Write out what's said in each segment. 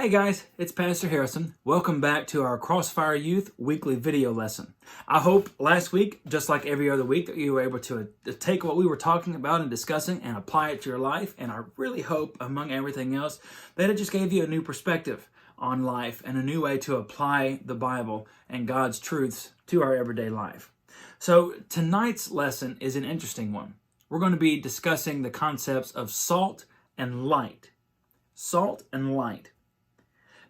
Hey guys, it's Pastor Harrison. Welcome back to our Crossfire Youth weekly video lesson. I hope last week, just like every other week, that you were able to take what we were talking about and discussing and apply it to your life. And I really hope, among everything else, that it just gave you a new perspective on life and a new way to apply the Bible and God's truths to our everyday life. So tonight's lesson is an interesting one. We're going to be discussing the concepts of salt and light. Salt and light.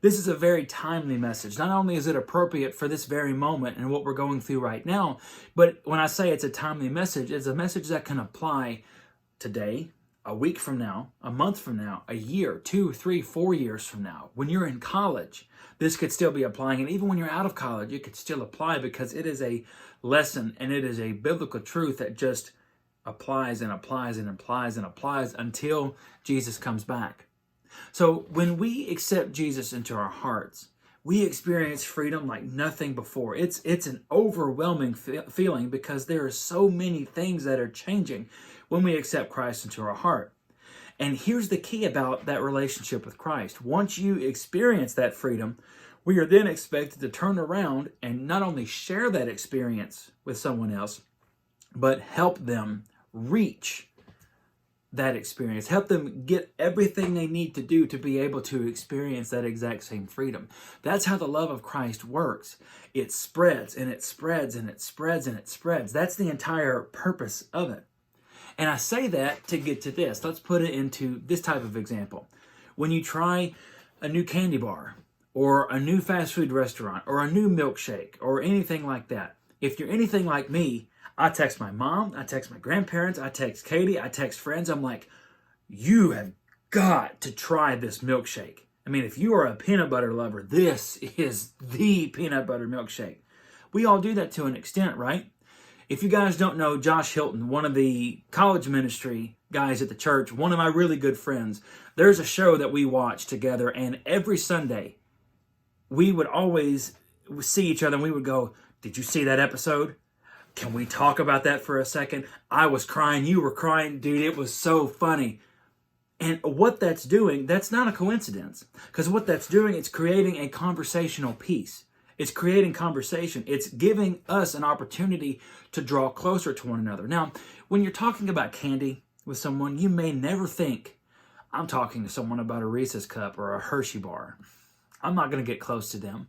This is a very timely message. Not only is it appropriate for this very moment and what we're going through right now, but when I say it's a timely message, it's a message that can apply today, a week from now, a month from now, a year, 2, 3, 4 years from now. When you're in college, this could still be applying. And even when you're out of college, it could still apply because it is a lesson and it is a biblical truth that just applies and applies and applies and applies until Jesus comes back. So when we accept Jesus into our hearts, we experience freedom like nothing before. It's an overwhelming feeling because there are so many things that are changing when we accept Christ into our heart. And here's the key about that relationship with Christ. Once you experience that freedom, we are then expected to turn around and not only share that experience with someone else, but help them reach that experience, help them get everything they need to do to be able to experience that exact same freedom. That's how the love of Christ works. It spreads and it spreads and it spreads and it spreads. That's the entire purpose of it. And I say that to get to this. Let's put it into this type of example. When you try a new candy bar or a new fast food restaurant or a new milkshake or anything like that, if you're anything like me, I text my mom, I text my grandparents, I text Katie, I text friends. I'm like, you have got to try this milkshake. I mean, if you are a peanut butter lover, this is the peanut butter milkshake. We all do that to an extent, right? If you guys don't know Josh Hilton, one of the college ministry guys at the church, one of my really good friends, there's a show that we watch together, and every Sunday we would always see each other and we would go, did you see that episode? Can we talk about that for a second? I was crying, you were crying, dude, it was so funny. And what that's doing, that's not a coincidence. Because what that's doing, it's creating a conversational piece. It's creating conversation. It's giving us an opportunity to draw closer to one another. Now, when you're talking about candy with someone, you may never think, I'm talking to someone about a Reese's cup or a Hershey bar. I'm not going to get close to them.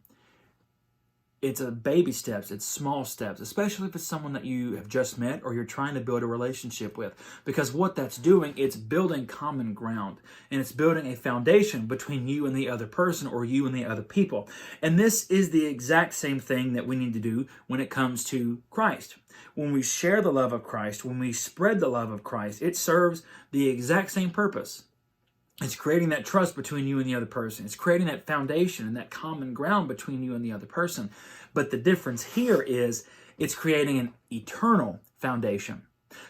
It's a baby steps, it's small steps, especially if it's someone that you have just met or you're trying to build a relationship with. Because what that's doing, it's building common ground and it's building a foundation between you and the other person or you and the other people. And this is the exact same thing that we need to do when it comes to Christ. When we share the love of Christ, when we spread the love of Christ, it serves the exact same purpose. It's creating that trust between you and the other person. It's creating that foundation and that common ground between you and the other person. But the difference here is it's creating an eternal foundation.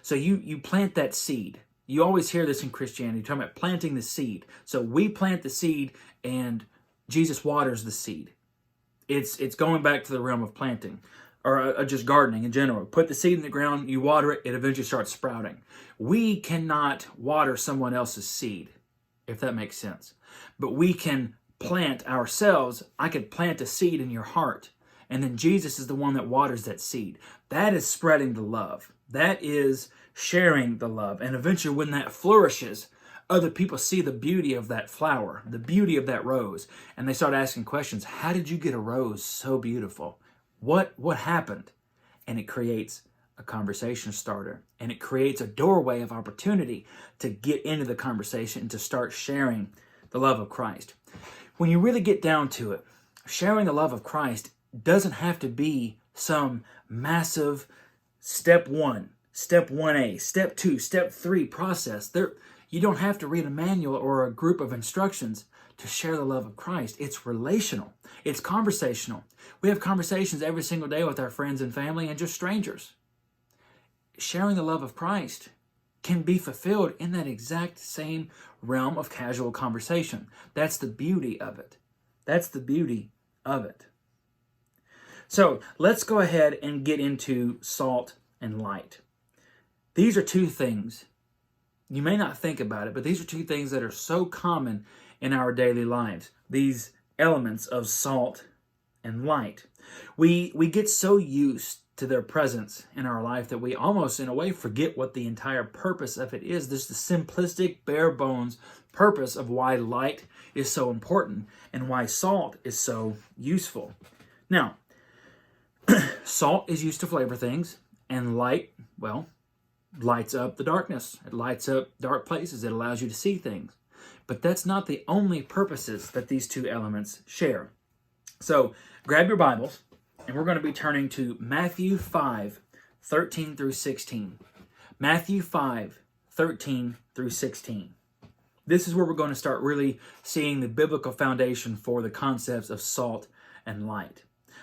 So you plant that seed. You always hear this in Christianity, talking about planting the seed. So we plant the seed and Jesus waters the seed. It's going back to the realm of planting or just gardening in general. Put the seed in the ground, you water it, it eventually starts sprouting. We cannot water someone else's seed, if that makes sense. But we can plant ourselves. I could plant a seed in your heart, and then Jesus is the one that waters that seed. That is spreading the love. That is sharing the love. And eventually when that flourishes, other people see the beauty of that flower, the beauty of that rose, and they start asking questions. How did you get a rose so beautiful? What happened? And it creates a conversation starter, and it creates a doorway of opportunity to get into the conversation and to start sharing the love of Christ. When you really get down to it, sharing the love of Christ doesn't have to be some massive step 1, step 1A, step 2, step 3 process. You don't have to read a manual or a group of instructions to share the love of Christ. It's relational. It's conversational. We have conversations every single day with our friends and family and just strangers. Sharing the love of Christ can be fulfilled in that exact same realm of casual conversation. That's the beauty of it. That's the beauty of it. So let's go ahead and get into salt and light. These are two things. You may not think about it, but these are two things that are so common in our daily lives, these elements of salt and light. We get so used to their presence in our life that we almost, in a way, forget what the entire purpose of it is. This is the simplistic, bare bones purpose of why light is so important and why salt is so useful. Now, salt is used to flavor things, and light, well, lights up the darkness. It lights up dark places. It allows you to see things. But that's not the only purposes that these two elements share. So grab your Bibles, and we're going to be turning to Matthew 5:13 through 16. Matthew 5:13 through 16. This is where we're going to start really seeing the biblical foundation for the concepts of salt and light.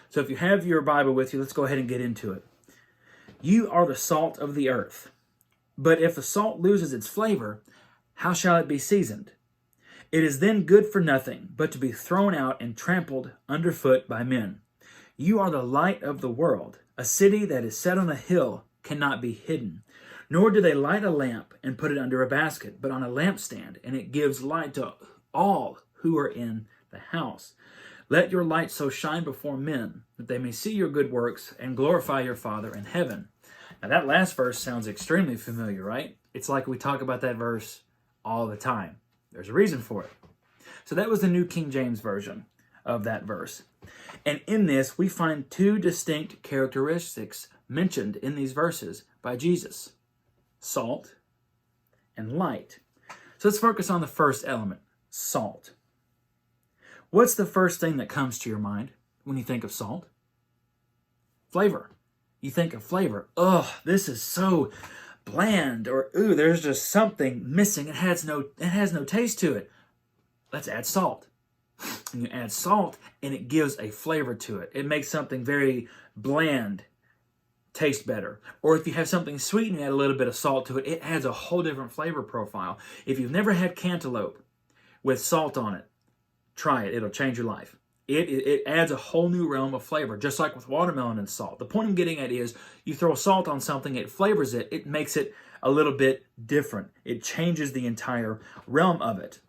So if you have your Bible with you, let's go ahead and get into it. You are the salt of the earth. But if the salt loses its flavor, how shall it be seasoned? It is then good for nothing, but to be thrown out and trampled underfoot by men. You are the light of the world. A city that is set on a hill cannot be hidden. Nor do they light a lamp and put it under a basket, but on a lampstand, and it gives light to all who are in the house. Let your light so shine before men that they may see your good works and glorify your Father in heaven. Now that last verse sounds extremely familiar, right? It's like we talk about that verse all the time. There's a reason for it. So that was the New King James Version of that verse. And in this, we find two distinct characteristics mentioned in these verses by Jesus: salt and light. So let's focus on the first element, salt. What's the first thing that comes to your mind when you think of salt? Flavor. You think of flavor. Oh, this is so bland, or ooh, there's just something missing. It has no taste to it. Let's add salt. And you add salt, and it gives a flavor to it. It makes something very bland taste better. Or if you have something sweet and you add a little bit of salt to it, it adds a whole different flavor profile. If you've never had cantaloupe with salt on it, try it. It'll change your life. It adds a whole new realm of flavor, just like with watermelon and salt. The point I'm getting at is you throw salt on something, it flavors it, it makes it a little bit different. It changes the entire realm of it.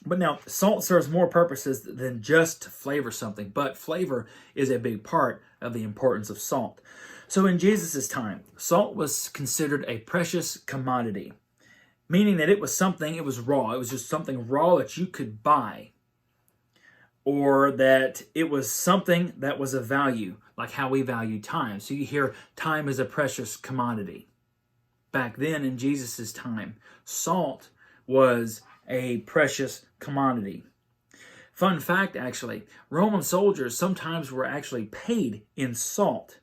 But now, salt serves more purposes than just to flavor something, but flavor is a big part of the importance of salt. So in Jesus' time, salt was considered a precious commodity, meaning that it was raw. It was just something raw that you could buy, or that it was something that was of value, like how we value time. So you hear time is a precious commodity. Back then in Jesus' time, salt was a precious commodity. Fun fact, actually, Roman soldiers sometimes were actually paid in salt,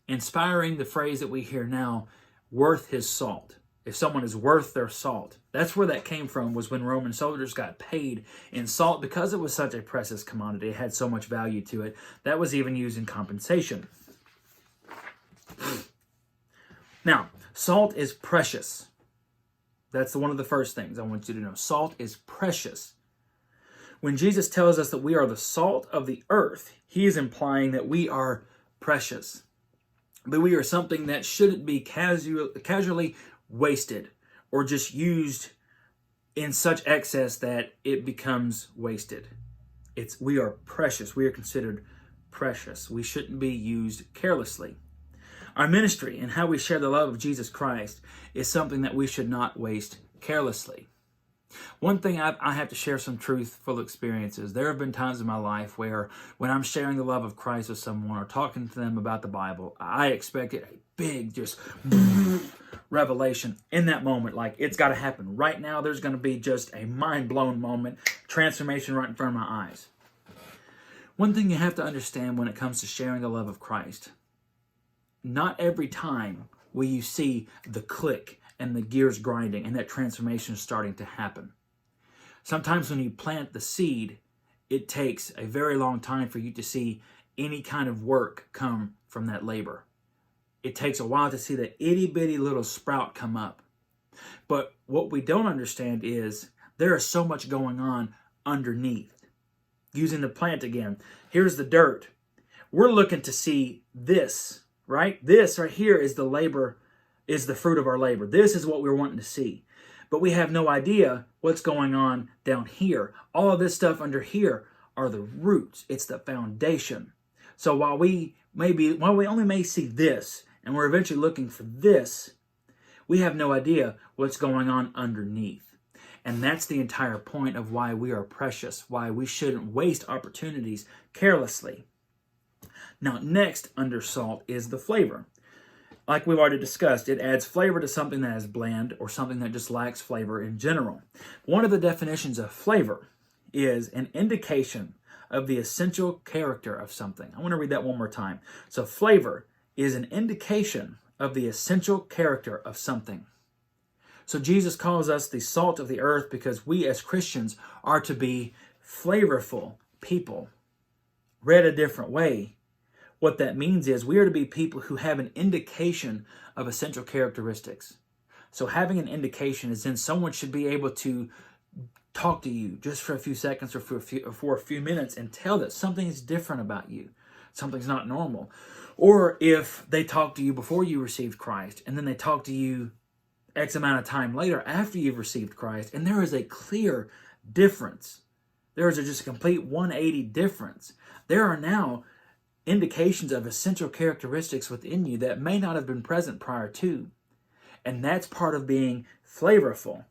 inspiring the phrase that we hear now, worth his salt. If someone is worth their salt. That's where that came from, was when Roman soldiers got paid in salt because it was such a precious commodity. It had so much value to it. That was even used in compensation. Now, salt is precious. That's one of the first things I want you to know. Salt is precious. When Jesus tells us that we are the salt of the earth, he is implying that we are precious. That we are something that shouldn't be casually wasted or just used in such excess that it becomes wasted. We are precious. We are considered precious. We shouldn't be used carelessly. Our ministry and how we share the love of Jesus Christ is something that we should not waste carelessly. One thing I have to share some truthful experiences. There have been times in my life where when I'm sharing the love of Christ with someone or talking to them about the Bible, I expected a big just revelation in that moment. Like, it's got to happen right now. There's going to be just a mind-blown moment, transformation right in front of my eyes. One thing you have to understand when it comes to sharing the love of Christ, not every time will you see the click and the gears grinding and that transformation starting to happen. Sometimes when you plant the seed, it takes a very long time for you to see any kind of work come from that labor. It takes a while to see that itty-bitty little sprout come up. But what we don't understand is there is so much going on underneath. Using the plant again, here's the dirt. We're looking to see this, right? This right here is the labor, is the fruit of our labor. This is what we're wanting to see. but we have no idea what's going on down here. All of this stuff under here are the roots. It's the foundation. So while we only may see this, and we're eventually looking for this, we have no idea what's going on underneath. And that's the entire point of why we are precious, why we shouldn't waste opportunities carelessly. Now, next under salt is the flavor. Like we've already discussed, it adds flavor to something that is bland or something that just lacks flavor in general. One of the definitions of flavor is an indication of the essential character of something. I want to read that one more time. So flavor is an indication of the essential character of something. So Jesus calls us the salt of the earth because we as Christians are to be flavorful people. Read a different way, what that means is we are to be people who have an indication of essential characteristics. So having an indication is then someone should be able to talk to you just for a few seconds or for a few minutes and tell that something is different about you. Something's not normal. Or if they talk to you before you received Christ and then they talk to you X amount of time later after you've received Christ and there is a clear difference. There is just a complete 180 difference. There are now indications of essential characteristics within you that may not have been present prior to. And that's part of being flavorful.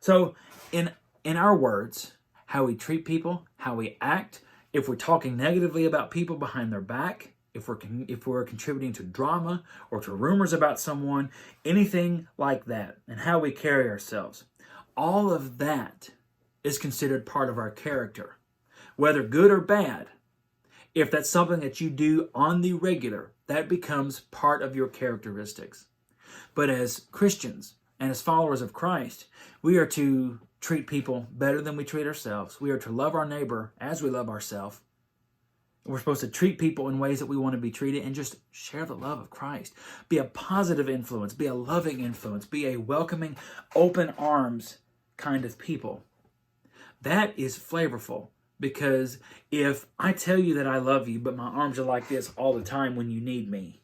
So in our words, how we treat people, how we act, if we're talking negatively about people behind their back, if we're contributing to drama or to rumors about someone, anything like that, and how we carry ourselves, all of that is considered part of our character. Whether good or bad, if that's something that you do on the regular, that becomes part of your characteristics. But as Christians and as followers of Christ, we are to treat people better than we treat ourselves. We are to love our neighbor as we love ourselves. We're supposed to treat people in ways that we want to be treated and just share the love of Christ. Be a positive influence, be a loving influence, be a welcoming, open arms kind of people. That is flavorful. Because if I tell you that I love you, but my arms are like this all the time when you need me,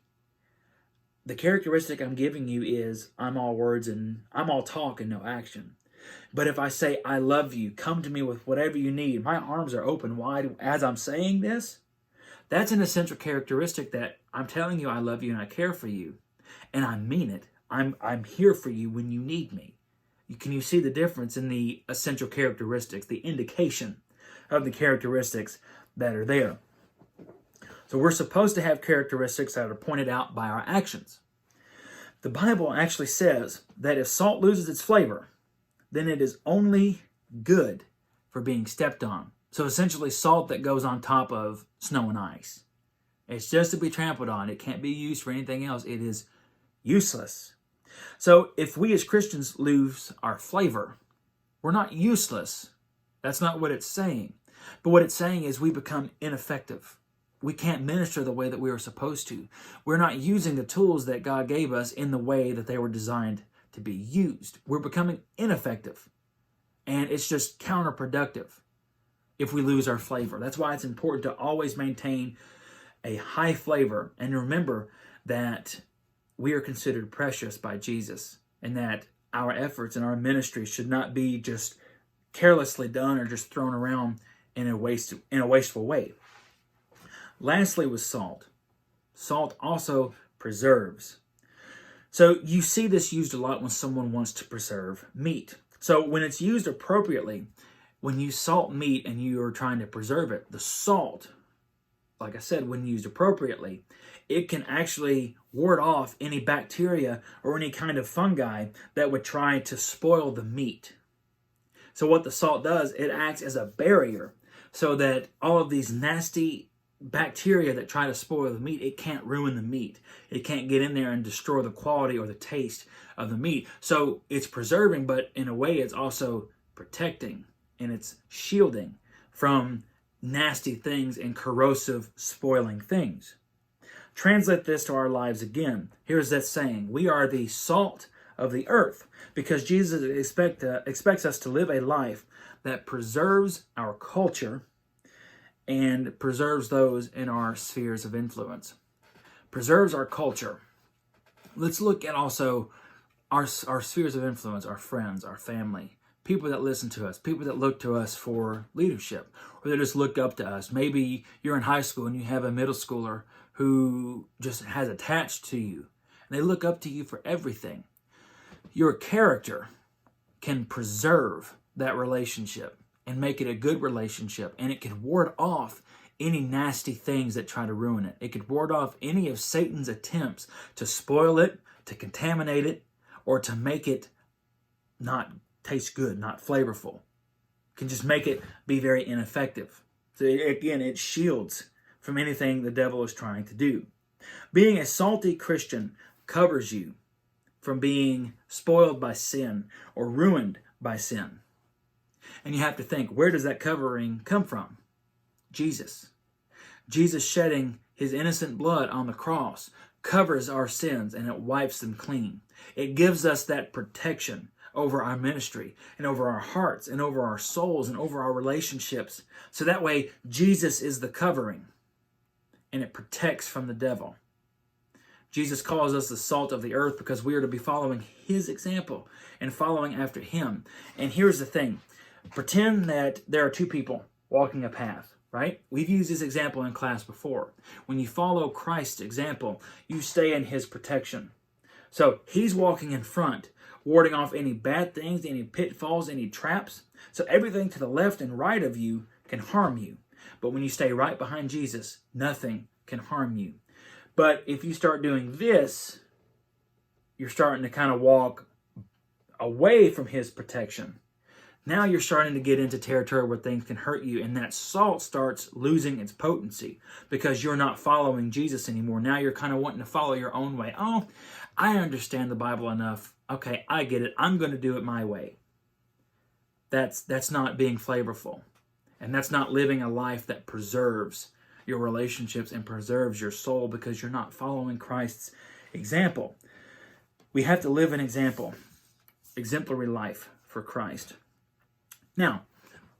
the characteristic I'm giving you is I'm all words and I'm all talk and no action. But if I say I love you, come to me with whatever you need, my arms are open wide as I'm saying this, that's an essential characteristic that I'm telling you I love you and I care for you. And I mean it. I'm here for you when you need me. Can you see the difference in the essential characteristics, the indication of the characteristics that are there? So we're supposed to have characteristics that are pointed out by our actions. The Bible actually says that if salt loses its flavor, then it is only good for being stepped on. So essentially salt that goes on top of snow and ice. It's just to be trampled on. It can't be used for anything else. It is useless. So if we as Christians lose our flavor, we're not useless. That's not what it's saying. But what it's saying is we become ineffective. We can't minister the way that we are supposed to. We're not using the tools that God gave us in the way that they were designed to be used. We're becoming ineffective. And it's just counterproductive if we lose our flavor. That's why it's important to always maintain a high flavor and remember that we are considered precious by Jesus and that our efforts and our ministry should not be just carelessly done or just thrown around in a wasteful way. Lastly was salt. Salt also preserves. So you see this used a lot when someone wants to preserve meat. So when it's used appropriately, when you salt meat and you are trying to preserve it, the salt, like I said, when used appropriately, it can actually ward off any bacteria or any kind of fungi that would try to spoil the meat. So what the salt does, it acts as a barrier so that all of these nasty bacteria that try to spoil the meat, it can't ruin the meat. It can't get in there and destroy the quality or the taste of the meat. So it's preserving, but in a way it's also protecting and it's shielding from nasty things and corrosive, spoiling things. Translate this to our lives again. Here's that saying: we are the salt of the earth, because Jesus expects us to live a life that preserves our culture and preserves those in our spheres of influence. Preserves our culture. Let's look at also our spheres of influence, our friends, our family, people that listen to us, people that look to us for leadership, or they just look up to us. Maybe you're in high school and you have a middle schooler who just has attached to you, and they look up to you for everything. Your character can preserve that relationship and make it a good relationship, and it can ward off any nasty things that try to ruin it. It could ward off any of Satan's attempts to spoil it, to contaminate it, or to make it not taste good, not flavorful. It can just make it be very ineffective. So again, it shields from anything the devil is trying to do. Being a salty Christian covers you from being spoiled by sin or ruined by sin. And you have to think, where does that covering come from? Jesus. Jesus shedding his innocent blood on the cross covers our sins and it wipes them clean. It gives us that protection over our ministry and over our hearts and over our souls and over our relationships. So that way, Jesus is the covering and it protects from the devil. Jesus calls us the salt of the earth because we are to be following his example and following after him. And here's the thing. Pretend that there are two people walking a path, right? We've used this example in class before. When you follow Christ's example, you stay in his protection. So he's walking in front, warding off any bad things, any pitfalls, any traps. So everything to the left and right of you can harm you. But when you stay right behind Jesus, nothing can harm you. But if you start doing this, you're starting to kind of walk away from his protection. Now you're starting to get into territory where things can hurt you, and that salt starts losing its potency because you're not following Jesus anymore. Now you're kind of wanting to follow your own way. Oh, I understand the Bible enough. Okay, I get it. I'm going to do it my way. That's not being flavorful. And that's not living a life that preserves your relationships and preserves your soul because you're not following Christ's example. We have to live an example, exemplary life for Christ. Now,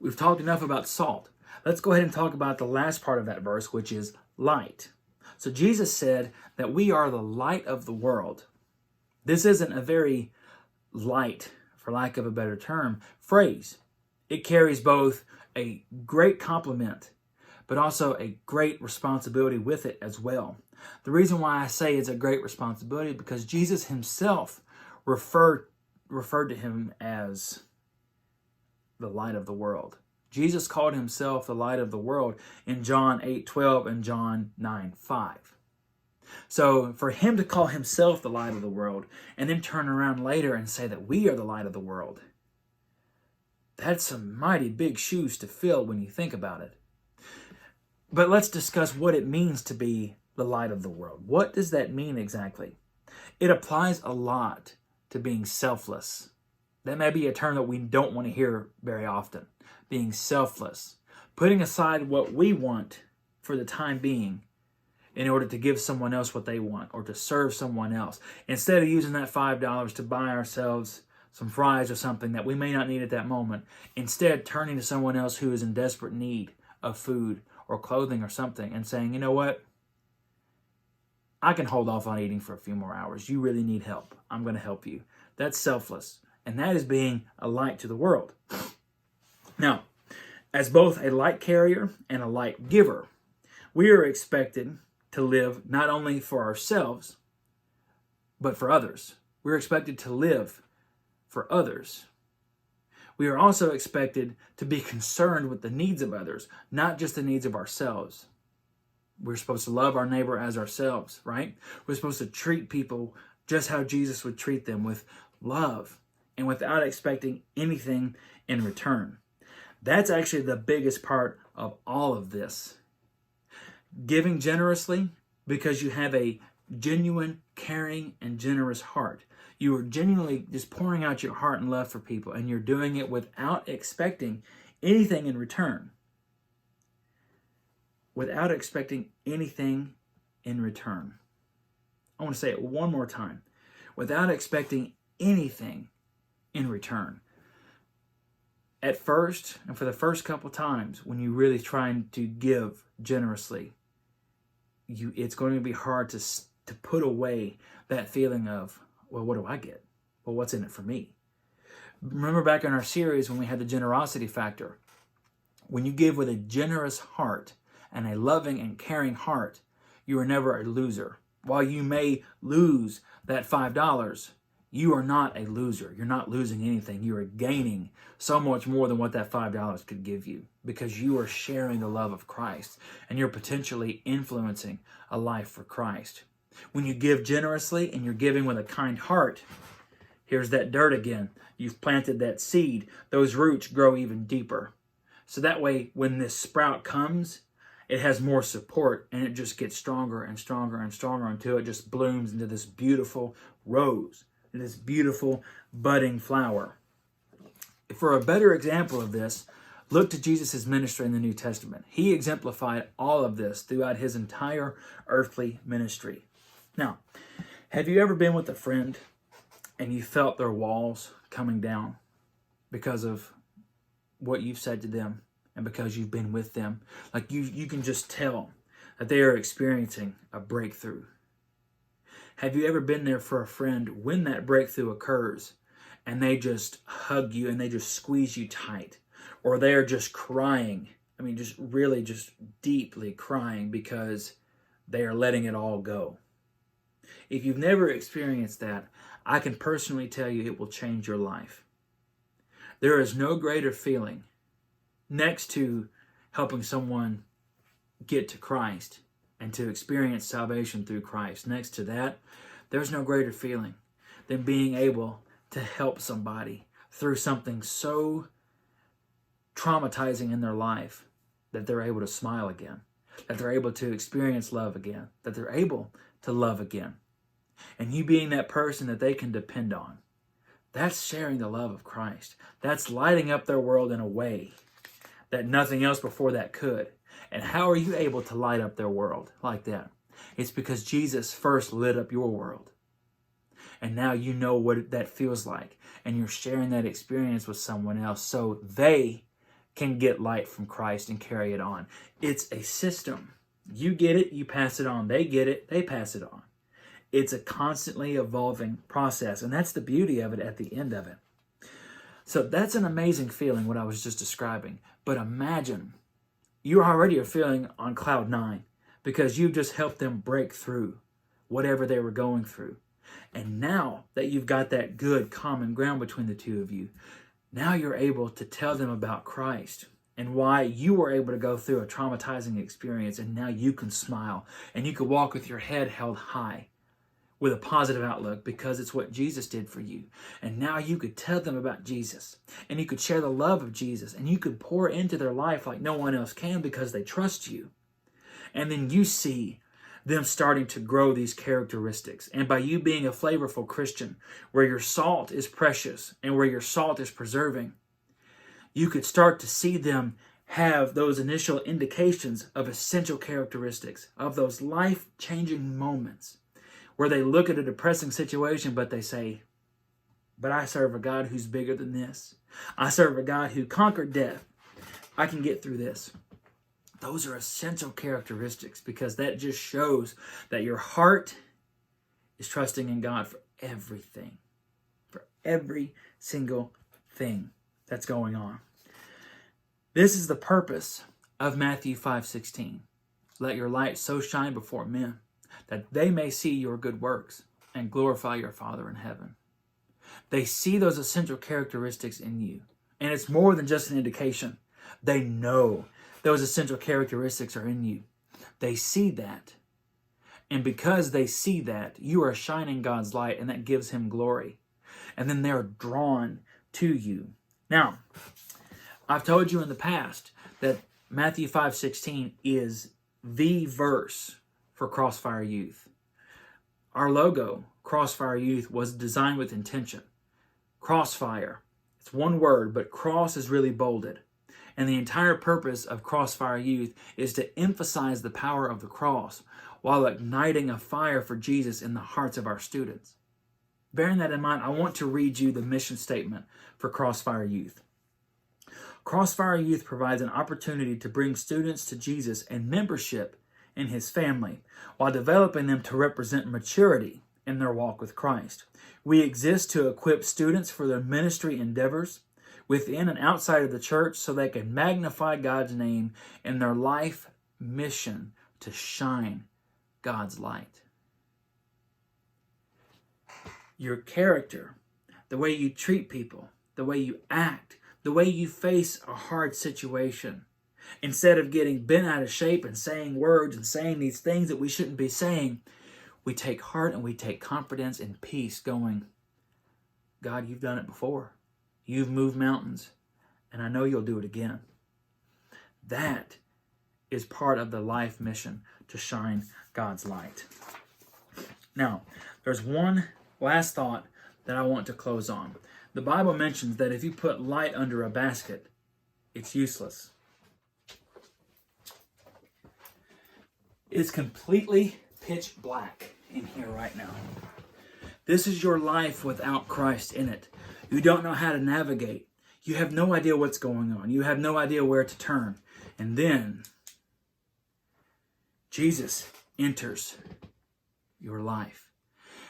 we've talked enough about salt. Let's go ahead and talk about the last part of that verse, which is light. So Jesus said that we are the light of the world. This isn't a very light, for lack of a better term, phrase. It carries both a great compliment, but also a great responsibility with it as well. The reason why I say it's a great responsibility is because Jesus himself referred to him as the light of the world. Jesus called himself the light of the world in John 8:12 and John 9:5. So for him to call himself the light of the world and then turn around later and say that we are the light of the world, that's some mighty big shoes to fill when you think about it. But let's discuss what it means to be the light of the world. What does that mean exactly? It applies a lot to being selfless. That may be a term that we don't want to hear very often. Being selfless. Putting aside what we want for the time being in order to give someone else what they want or to serve someone else. Instead of using that $5 to buy ourselves some fries or something that we may not need at that moment, instead turning to someone else who is in desperate need of food or clothing or something and saying, you know what? I can hold off on eating for a few more hours. You really need help. I'm going to help you. That's selfless. And that is being a light to the world. Now, as both a light carrier and a light giver, we are expected to live not only for ourselves, but for others. We're expected to live for others. We are also expected to be concerned with the needs of others, not just the needs of ourselves. We're supposed to love our neighbor as ourselves, right? We're supposed to treat people just how Jesus would treat them, with love and without expecting anything in return. That's actually the biggest part of all of this. Giving generously because you have a genuine, caring, and generous heart. You are genuinely just pouring out your heart and love for people, and you're doing it without expecting anything in return. Without expecting anything in return. I want to say it one more time. Without expecting anything in return. At first, and for the first couple times, when you're really trying to give generously, it's going to be hard to put away that feeling of, well, what do I get? Well, what's in it for me? Remember back in our series when we had the generosity factor. When you give with a generous heart and a loving and caring heart, you are never a loser. While you may lose that $5, you are not a loser. You're not losing anything. You are gaining so much more than what that $5 could give you, because you are sharing the love of Christ and you're potentially influencing a life for Christ. When you give generously and you're giving with a kind heart, here's that dirt again. You've planted that seed. Those roots grow even deeper. So that way, when this sprout comes, it has more support and it just gets stronger and stronger and stronger until it just blooms into this beautiful rose, this beautiful budding flower. For a better example of this, look to Jesus' ministry in the New Testament. He exemplified all of this throughout his entire earthly ministry. Now, have you ever been with a friend and you felt their walls coming down because of what you've said to them and because you've been with them? Like you can just tell that they are experiencing a breakthrough. Have you ever been there for a friend when that breakthrough occurs and they just hug you and they just squeeze you tight, or they are just crying? I mean, just really just deeply crying because they are letting it all go. If you've never experienced that, I can personally tell you it will change your life. There is no greater feeling next to helping someone get to Christ and to experience salvation through Christ. Next to that, there's no greater feeling than being able to help somebody through something so traumatizing in their life that they're able to smile again, that they're able to experience love again, that they're able to love again. And you being that person that they can depend on. That's sharing the love of Christ. That's lighting up their world in a way that nothing else before that could. And how are you able to light up their world like that? It's because Jesus first lit up your world. And now you know what that feels like. And you're sharing that experience with someone else so they can get light from Christ and carry it on. It's a system. You get it, you pass it on. They get it, they pass it on. It's a constantly evolving process, and that's the beauty of it at the end of it. So that's an amazing feeling, what I was just describing. But imagine you already are feeling on cloud 9 because you just helped them break through whatever they were going through. And now that you've got that good common ground between the two of you, now you're able to tell them about Christ and why you were able to go through a traumatizing experience, and now you can smile and you can walk with your head held high, with a positive outlook, because it's what Jesus did for you. And now you could tell them about Jesus, and you could share the love of Jesus, and you could pour into their life like no one else can because they trust you. And then you see them starting to grow these characteristics. And by you being a flavorful Christian, where your salt is precious and where your salt is preserving, you could start to see them have those initial indications of essential characteristics, of those life-changing moments where they look at a depressing situation, but they say, but I serve a God who's bigger than this. I serve a God who conquered death. I can get through this. Those are essential characteristics because that just shows that your heart is trusting in God for everything, for every single thing that's going on. This is the purpose of Matthew 5:16. Let your light so shine before men that they may see your good works and glorify your Father in heaven. They see those essential characteristics in you. And it's more than just an indication. They know those essential characteristics are in you. They see that. And because they see that, you are shining God's light, and that gives him glory. And then they're drawn to you. Now, I've told you in the past that Matthew 5:16 is the verse for Crossfire Youth. Our logo, Crossfire Youth, was designed with intention. Crossfire, it's one word, but cross is really bolded. And the entire purpose of Crossfire Youth is to emphasize the power of the cross while igniting a fire for Jesus in the hearts of our students. Bearing that in mind, I want to read you the mission statement for Crossfire Youth. Crossfire Youth provides an opportunity to bring students to Jesus and membership in his family while developing them to represent maturity in their walk with Christ. We exist to equip students for their ministry endeavors within and outside of the church so they can magnify God's name in their life mission to shine God's light. Your character, the way you treat people, the way you act, the way you face a hard situation, instead of getting bent out of shape and saying words and saying these things that we shouldn't be saying, we take heart and we take confidence and peace going, God, you've done it before. You've moved mountains, and I know you'll do it again. That is part of the life mission, to shine God's light. Now, there's one last thought that I want to close on. The Bible mentions that if you put light under a basket, it's useless. It's completely pitch black in here right now. This is your life without Christ in it. You don't know how to navigate. You have no idea what's going on. You have no idea where to turn. And then Jesus enters your life.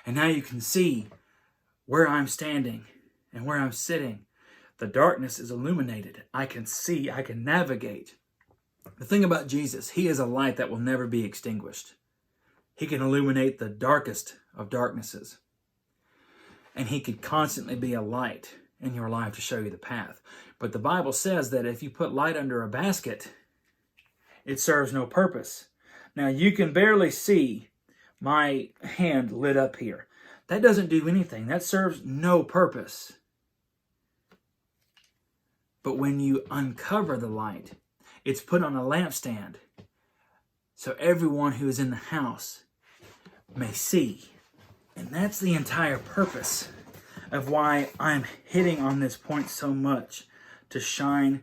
And now you can see where I'm standing and where I'm sitting. The darkness is illuminated. I can see, I can navigate. The thing about Jesus, he is a light that will never be extinguished. He can illuminate the darkest of darknesses. And he could constantly be a light in your life to show you the path. But the Bible says that if you put light under a basket, it serves no purpose. Now you can barely see my hand lit up here. That doesn't do anything. That serves no purpose. But when you uncover the light, it's put on a lampstand so everyone who is in the house may see. And that's the entire purpose of why I'm hitting on this point so much, to shine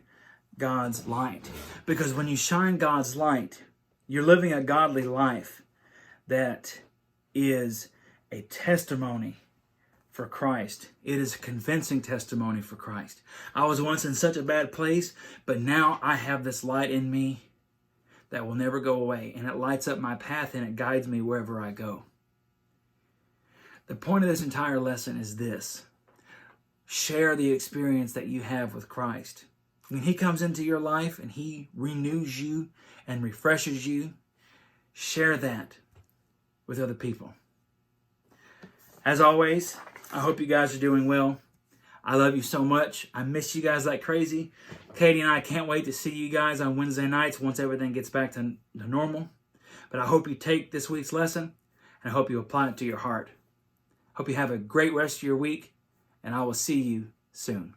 God's light. Because when you shine God's light, you're living a godly life that is a testimony for Christ. It is a convincing testimony for Christ. I was once in such a bad place, but now I have this light in me that will never go away, and it lights up my path and it guides me wherever I go. The point of this entire lesson is this: share the experience that you have with Christ. When he comes into your life and he renews you and refreshes you, share that with other people. As always, I hope you guys are doing well. I love you so much. I miss you guys like crazy. Katie and I can't wait to see you guys on Wednesday nights once everything gets back to normal. But I hope you take this week's lesson, and I hope you apply it to your heart. Hope you have a great rest of your week, and I will see you soon.